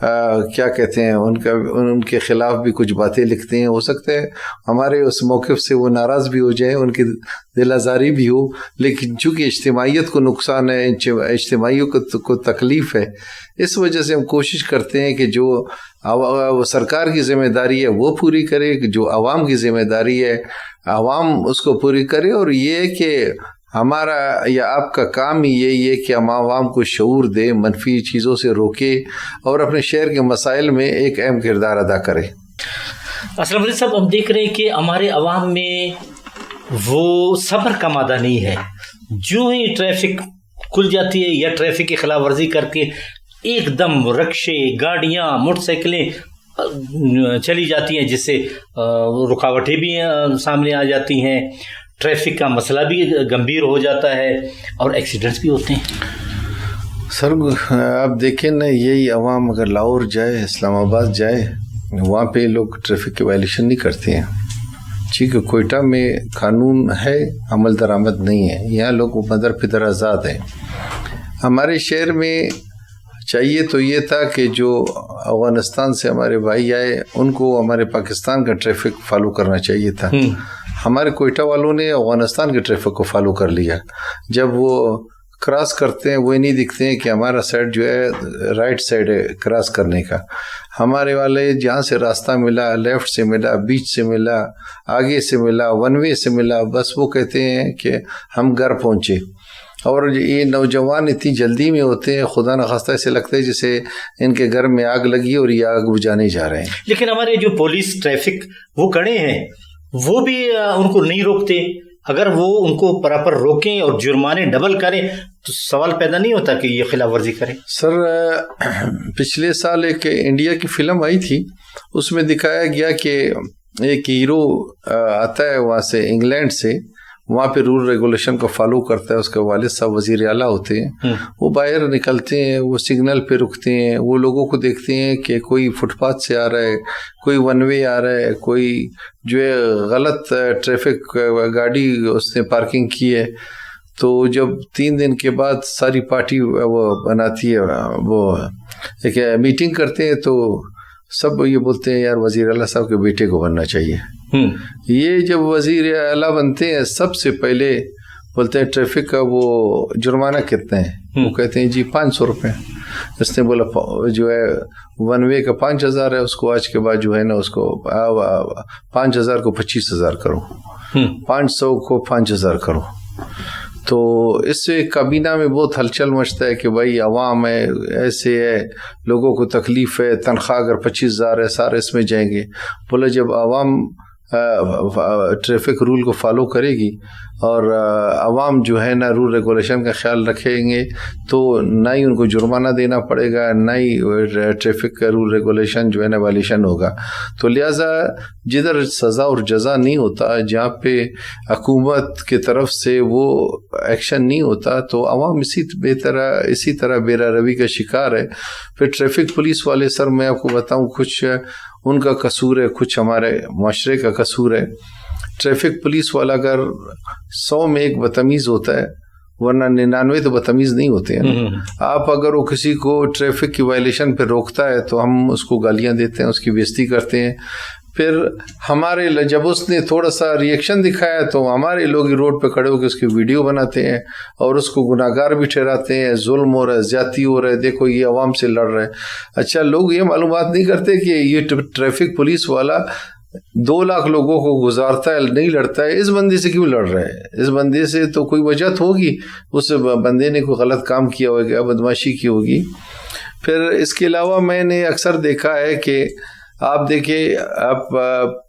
کیا کہتے ہیں ان کے خلاف بھی کچھ باتیں لکھتے ہیں. ہو سکتا ہے ہمارے اس موقف سے وہ ناراض بھی ہو جائیں, ان کی دل آزاری بھی ہو, لیکن چونکہ اجتماعیت کو نقصان ہے, اجتماعیوں کو تکلیف ہے, اس وجہ سے ہم کوشش کرتے ہیں کہ جو سرکار کی ذمہ داری ہے وہ پوری کرے, جو عوام کی ذمہ داری ہے عوام اس کو پوری کرے. اور یہ کہ ہمارا یا آپ کا کام ہی یہی ہے کہ ہم عوام کو شعور دے, منفی چیزوں سے روکے اور اپنے شہر کے مسائل میں ایک اہم کردار ادا کرے. اسلم علی صاحب, ہم دیکھ رہے ہیں کہ ہمارے عوام میں وہ صبر کا مادہ نہیں ہے. جو ہی ٹریفک کھل جاتی ہے یا ٹریفک کی خلاف ورزی کر کے ایک دم رکشے, گاڑیاں, موٹر سائیکلیں چلی جاتی ہیں, جس سے رکاوٹیں بھی سامنے آ جاتی ہیں, ٹریفک کا مسئلہ بھی گمبھیر ہو جاتا ہے اور ایکسیڈنٹس بھی ہوتے ہیں. سر آپ دیکھیں نا, یہی عوام اگر لاہور جائے, اسلام آباد جائے, وہاں پہ لوگ ٹریفک کی وائلیشن نہیں کرتے ہیں. ٹھیک ہے, کوئٹہ میں قانون ہے, عمل درآمد نہیں ہے, یہاں لوگ مدر پدر آزاد ہیں. ہمارے شہر میں چاہیے تو یہ تھا کہ جو افغانستان سے ہمارے بھائی آئے ان کو ہمارے پاکستان کا ٹریفک فالو کرنا چاہیے تھا. ہمارے کوئٹہ والوں نے افغانستان کے ٹریفک کو فالو کر لیا. جب وہ کراس کرتے ہیں وہ نہیں دکھتے ہیں کہ ہمارا سائڈ جو ہے رائٹ سائڈ ہے کراس کرنے کا. ہمارے والے جہاں سے راستہ ملا, لیفٹ سے ملا, بیچ سے ملا, آگے سے ملا, ون وے سے ملا, بس وہ کہتے ہیں کہ ہم گھر پہنچے. اور یہ نوجوان اتنی جلدی میں ہوتے ہیں, خدا نخواستہ ایسے لگتا ہے جیسے ان کے گھر میں آگ لگی اور یہ آگ بجھانے جا رہے ہیں. لیکن ہمارے جو پولیس ٹریفک وہ کڑے ہیں وہ بھی ان کو نہیں روکتے. اگر وہ ان کو پراپر روکیں اور جرمانے ڈبل کریں تو سوال پیدا نہیں ہوتا کہ یہ خلاف ورزی کریں. سر پچھلے سال ایک انڈیا کی فلم آئی تھی, اس میں دکھایا گیا کہ ایک ہیرو آتا ہے وہاں سے انگلینڈ سے, وہاں پہ رول ریگولیشن کو فالو کرتا ہے. اس کے والد صاحب وزیر اعلیٰ ہوتے ہیں, وہ باہر نکلتے ہیں, وہ سگنل پہ رکتے ہیں, وہ لوگوں کو دیکھتے ہیں کہ کوئی فٹ پاتھ سے آ رہا ہے, کوئی ون وے آ رہا ہے, کوئی جو ہے غلط ٹریفک گاڑی اس نے پارکنگ کی ہے. تو جب 3 دن کے بعد ساری پارٹی وہ بناتی ہے, وہ ایک میٹنگ کرتے ہیں, تو سب یہ بولتے ہیں یار وزیر اعلیٰ صاحب کے بیٹے کو بننا چاہیے. یہ جب وزیر اعلیٰ بنتے ہیں سب سے پہلے بولتے ہیں ٹریفک کا وہ جرمانہ کتنا ہے, وہ کہتے ہیں جی 500 روپے. اس نے بولا جو ہے ون وے کا 5000 ہے, اس کو آج کے بعد جو ہے نا اس کو 5000 کو 25000 کرو, 500 کو 5000 کرو. تو اس سے کابینہ میں بہت ہلچل مچتا ہے کہ بھائی عوام ہے, ایسے ہے, لوگوں کو تکلیف ہے, تنخواہ اگر 25000 ہے سارے اس میں جائیں گے. بولے جب عوام ٹریفک رول کو فالو کرے گی اور عوام جو ہے نا رول ریگولیشن کا خیال رکھیں گے تو نہ ہی ان کو جرمانہ دینا پڑے گا, نہ ہی ٹریفک کا رول ریگولیشن جو ہے نا وائلیشن ہوگا. تو لہٰذا جدھر سزا اور جزا نہیں ہوتا, جہاں پہ حکومت کی طرف سے وہ ایکشن نہیں ہوتا, تو عوام اسی طرح بیرا روی کا شکار ہے. پھر ٹریفک پولیس والے, سر میں آپ کو بتاؤں, کچھ ان کا قصور ہے, کچھ ہمارے معاشرے کا قصور ہے. ٹریفک پولیس والا اگر 100 میں ایک بدتمیز ہوتا ہے, ورنہ 99 تو بدتمیز نہیں ہوتے ہیں. آپ اگر وہ کسی کو ٹریفک کی وائلیشن پہ روکتا ہے تو ہم اس کو گالیاں دیتے ہیں, اس کی بے عزتی کرتے ہیں. پھر ہمارے جب اس نے تھوڑا سا ریئیکشن دکھایا تو ہمارے لوگ روڈ پہ کھڑے ہو کے اس کی ویڈیو بناتے ہیں اور اس کو گناہگار بھی ٹھہراتے ہیں, ظلم ہو رہا ہے, زیادتی ہو رہا ہے, دیکھو یہ عوام سے لڑ رہا ہے. اچھا, لوگ یہ معلومات نہیں کرتے کہ یہ ٹریفک پولیس والا 2 لاکھ لوگوں کو گزارتا ہے, نہیں لڑتا ہے. اس بندے سے کیوں لڑ رہا ہے؟ اس بندے سے تو کوئی وجہ ہوگی, اس بندے نے کوئی غلط کام کیا ہوگا, بدماشی کی ہوگی. پھر اس کے علاوہ میں نے اکثر دیکھا ہے کہ آپ دیکھیں, آپ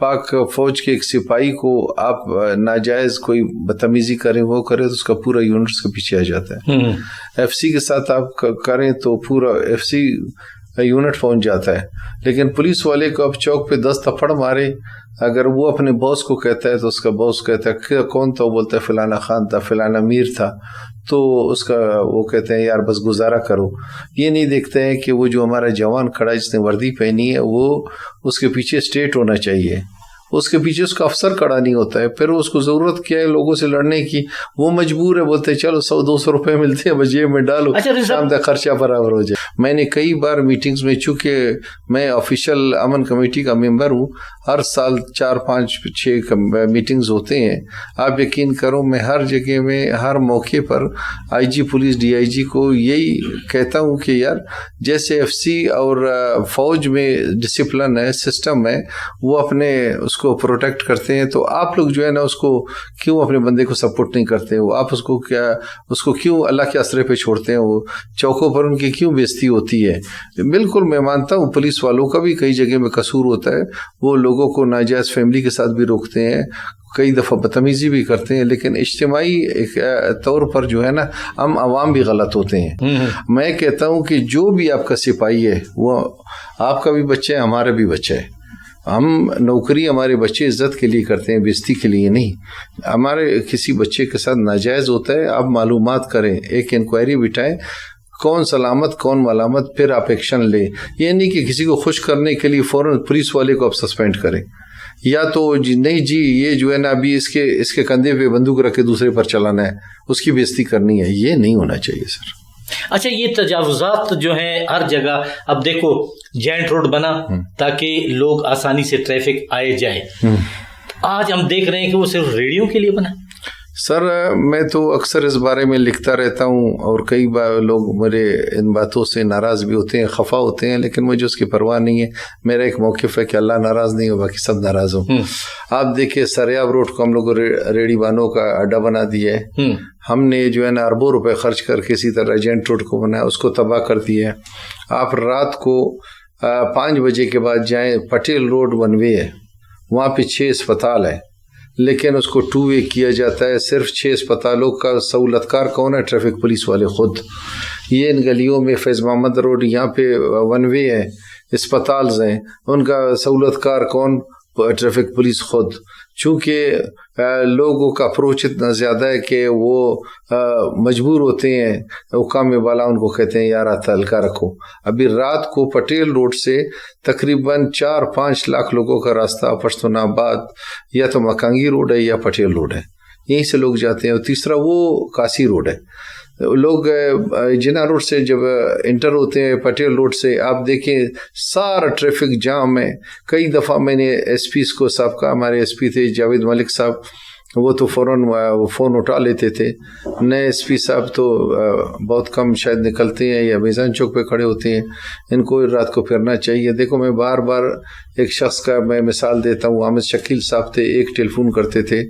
پاک فوج کے ایک سپاہی کو آپ ناجائز کوئی بدتمیزی کریں, وہ کریں تو اس کا پورا یونٹ اس کے پیچھے آ جاتا ہے. ایف سی کے ساتھ آپ کریں تو پورا ایف سی یونٹ پہنچ جاتا ہے. لیکن پولیس والے کو اب چوک پہ 10 تھپڑ مارے, اگر وہ اپنے باس کو کہتا ہے تو اس کا باس کہتا ہے کون تھا, وہ بولتا ہے فلانا خان تھا, فلانا میر تھا. تو اس کا وہ کہتے ہیں یار بس گزارا کرو. یہ نہیں دیکھتے ہیں کہ وہ جو ہمارا جوان کھڑا جس نے وردی پہنی ہے وہ اس کے پیچھے اسٹیٹ ہونا چاہیے, اس کے پیچھے اس کا افسر کھڑا نہیں ہوتا ہے. پھر اس کو ضرورت کیا ہے لوگوں سے لڑنے کی, وہ مجبور ہے, بولتے ہیں چلو 100-200 روپے ملتے ہیں بس جیب میں ڈالو, شام تک خرچہ برابر ہو جائے. میں نے کئی بار میٹنگز میں, چونکہ میں آفیشیل امن کمیٹی کا ممبر ہوں, ہر سال 4-5-6 میٹنگز ہوتے ہیں. آپ یقین کرو میں ہر جگہ میں ہر موقع پر آئی جی پولیس DIG کو یہی کہتا ہوں کہ یار جیسے FC اور فوج میں ڈسپلن ہے, سسٹم ہے, وہ اپنے اس کو پروٹیکٹ کرتے ہیں, تو آپ لوگ جو ہے نا اس کو کیوں اپنے بندے کو سپورٹ نہیں کرتے ہو؟ آپ اس کو کیوں اللہ کے آسرے پہ چھوڑتے ہیں؟ وہ چوکوں پر ان کی کیوں بےزتی ہوتی ہے؟ بالکل میں مانتا ہوں پولیس والوں کا بھی کئی جگہ میں قصور ہوتا ہے, وہ لوگوں کو ناجائز فیملی کے ساتھ بھی روکتے ہیں, کئی دفعہ بدتمیزی بھی کرتے ہیں, لیکن اجتماعی طور پر جو ہے نا ہم عوام بھی غلط ہوتے ہیں. میں کہتا ہوں کہ جو بھی آپ کا سپاہی ہے وہ آپ کا بھی بچہ ہے, ہمارا بھی بچہ ہے. ہم نوکری ہمارے بچے عزت کے لیے کرتے ہیں, بےزتی کے لیے نہیں. ہمارے کسی بچے کے ساتھ ناجائز ہوتا ہے, آپ معلومات کریں, ایک انکوائری بٹھائیں, کون سلامت کون ملامت, پھر آپ ایکشن لیں. یہ نہیں کہ کسی کو خوش کرنے کے لیے فوراً پولیس والے کو آپ سسپینڈ کریں, یا تو نہیں جی یہ جو ہے نا ابھی اس کے کندھے پہ بندوق رکھ کے دوسرے پر چلانا ہے, اس کی بےزتی کرنی ہے. یہ نہیں ہونا چاہیے سر. اچھا, یہ تجاوزات جو ہیں ہر جگہ, اب دیکھو جینٹ روڈ بنا تاکہ لوگ آسانی سے ٹریفک آئے جائے, آج ہم دیکھ رہے ہیں کہ وہ صرف ریڑھیوں کے لیے بنا. سر میں تو اکثر اس بارے میں لکھتا رہتا ہوں, اور کئی بار لوگ میرے ان باتوں سے ناراض بھی ہوتے ہیں, خفا ہوتے ہیں, لیکن مجھے اس کی پرواہ نہیں ہے. میرا ایک موقف ہے کہ اللہ ناراض نہیں ہو, باقی سب ناراض ہوں. آپ دیکھیں سریاب روڈ کو ہم لوگ ریڑھی بانوں کا اڈا بنا دیا ہے. ہم نے جو ہے نا اربوں روپے خرچ کر کے اسی طرح جینٹ روڈ کو بنایا, اس کو تباہ کر دیا ہے. آپ رات کو 5 بجے کے بعد جائیں, پٹیل روڈ 1 وے ہے, وہاں پہ 6 اسپتال ہیں, لیکن اس کو 2 وے کیا جاتا ہے. صرف 6 اسپتالوں کا سہولت کار کون ہے؟ ٹریفک پولیس والے خود. یہ ان گلیوں میں فیض محمد روڈ یہاں پہ 1 وے ہے, اسپتالز ہیں, ان کا سہولت کار کون؟ ٹریفک پولیس خود. چونکہ لوگوں کا اپروچ اتنا زیادہ ہے کہ وہ مجبور ہوتے ہیں, حکام بالا ان کو کہتے ہیں یار ہاتھ ہلکا رکھو. ابھی رات کو پٹیل روڈ سے تقریباً 4-5 لاکھ لوگوں کا راستہ پشتون آباد یا تو مکانگی روڈ ہے یا پٹیل روڈ ہے, یہیں سے لوگ جاتے ہیں. اور تیسرا وہ کاسی روڈ ہے. لوگ جنا روڈ سے جب انٹر ہوتے ہیں پٹیل روڈ سے, آپ دیکھیں سارا ٹریفک جام ہے. کئی دفعہ میں نے SP کو صاحب کا, ہمارے SP تھے جاوید ملک صاحب, وہ تو فوراً فون اٹھا لیتے تھے. نئے SP صاحب تو بہت کم شاید نکلتے ہیں یا میزان چوک پہ کھڑے ہوتے ہیں, ان کو رات کو پھرنا چاہیے. دیکھو میں بار بار ایک شخص کا میں مثال دیتا ہوں, حامد شکیل صاحب تھے, ایک ٹیلی فون کرتے تھے,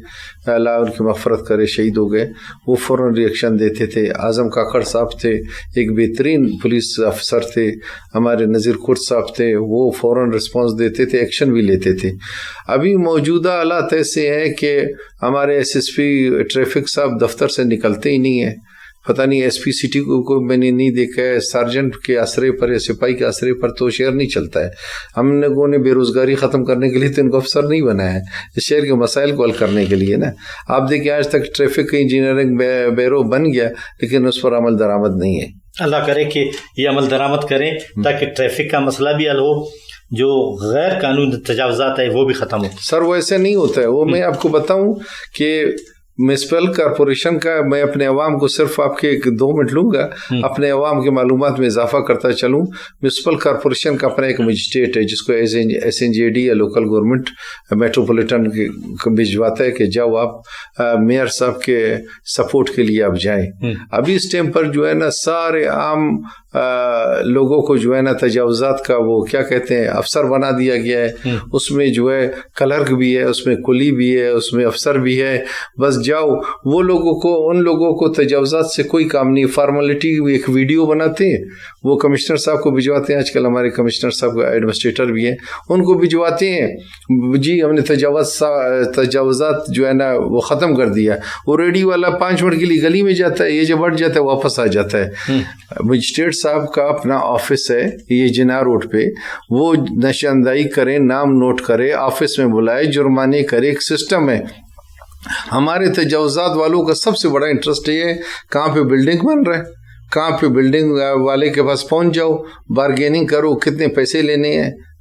اللہ ان کی مغفرت کرے, شہید ہو گئے, وہ فوراً ریئیکشن دیتے تھے. اعظم کاکڑ صاحب تھے, ایک بہترین پولیس افسر تھے. ہمارے نذیر کرد صاحب تھے, وہ فوراً رسپانس دیتے تھے, ایکشن بھی لیتے تھے. ابھی موجودہ حالات ایسے ہیں کہ ہمارے SSP ٹریفک صاحب دفتر سے نکلتے ہی نہیں ہیں. پتہ نہیں SP سٹی کو میں نے نہیں دیکھا ہے, سارجنٹ کے آسرے پر یا سپاہی کے آسرے پر تو شہر نہیں چلتا ہے. ہم لوگوں نے بے روزگاری ختم کرنے کے لیے تو ان کو افسر نہیں بنایا ہے, شہر کے مسائل کو حل کرنے کے لیے نا. آپ دیکھیں آج تک ٹریفک انجینئرنگ بیرو بن گیا, لیکن اس پر عمل درآمد نہیں ہے. اللہ کرے کہ یہ عمل درآمد کریں تاکہ ٹریفک کا مسئلہ بھی حل ہو, جو غیر قانونی تجاوزات ہے وہ بھی ختم ہو. سر وہ ایسے نہیں ہوتا ہے. وہ میں آپ کو بتاؤں کہ میونسپل کارپوریشن کا, میں اپنے عوام کو صرف آپ کے 2 منٹ لوں گا, اپنے عوام کی معلومات میں اضافہ کرتا چلوں. میونسپل کارپوریشن کا اپنا ایک مجسٹریٹ ہے جس کو SNJD یا لوکل گورنمنٹ میٹروپولیٹن بھجواتا ہے کہ جاؤ آپ میئر صاحب کے سپورٹ کے لیے آپ جائیں. ابھی اس ٹائم پر جو ہے نا سارے عام لوگوں کو جو ہے نا تجاوزات کا وہ کیا کہتے ہیں افسر بنا دیا گیا ہے. اس میں جو ہے کلرک بھی ہے, اس میں کلی بھی ہے, اس میں افسر بھی ہے. بس جاؤ, وہ لوگوں کو, ان لوگوں کو تجاوزات سے کوئی کام نہیں. فارمیلٹی ایک ویڈیو بناتے ہیں, وہ کمشنر صاحب کو بھجواتے ہیں. آج کل ہمارے کمشنر صاحب کا ایڈمنسٹریٹر بھی ہیں, ان کو بھجواتے ہیں جی ہم نے تجاوزات جو ہے نا وہ ختم کر دیا. وہ ریڈیو والا 5 منٹ کے لیے گلی میں جاتا ہے, یہ جب بڑھ جاتا ہے واپس آ جاتا ہے. مجسٹریٹ صاحب کا اپنا آفس ہے یہ جنا روڈ پہ, وہ نشاندہی کرے, نام نوٹ کرے, آفس میں بلائے, جرمانے کرے, ایک سسٹم ہے. ہمارے تجاوزات والوں کا سب سے بڑا انٹرسٹ یہ ہے کہاں پہ بلڈنگ بن رہا ہے, کہاں پہ بلڈنگ والے کے پاس پہنچ جاؤ, بارگیننگ کرو, کتنے پیسے لینے ہیں,